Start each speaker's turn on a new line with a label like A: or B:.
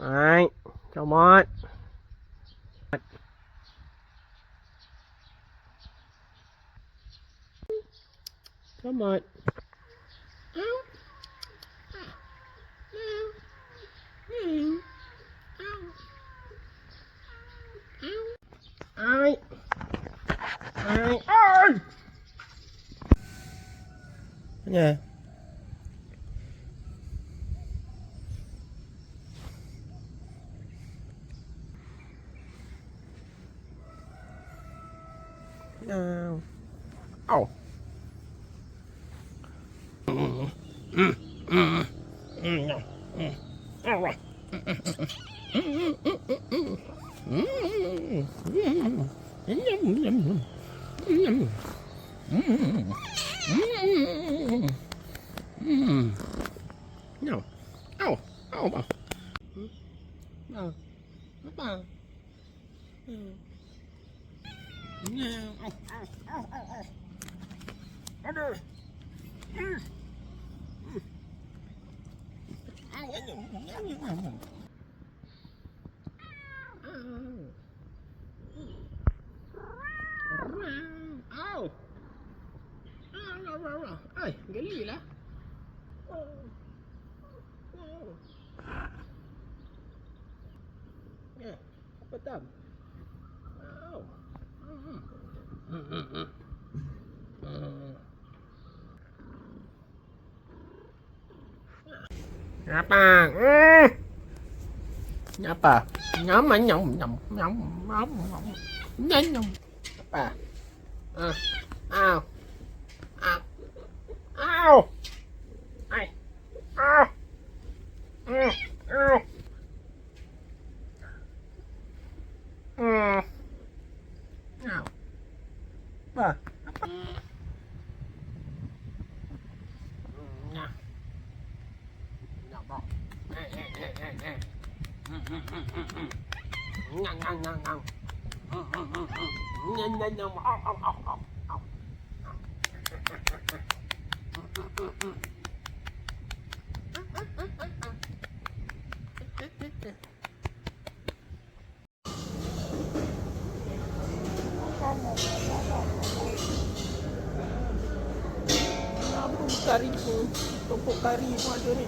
A: Đấy, chào mót. Chào mót. Ai. Ai. Ai. Nha. Nào. Au. No. Au. Au. Bao. Bao. Bao. No. Au. Au. Au. Au. Aduh. Ay, geli lah. Ya, apa tam? Apa? Apa? Nyom nyom nyom nyom nyom nyom nyom. Apa? Au. Au. Au. Ai. Au. Au. Nào. Apa? Apa? Nào. Nào bọc. Ngang ngang ngang ngang. Nhanh nhanh nhanh. Au au au au. Au. Kari pun, topok kari pun ada ni.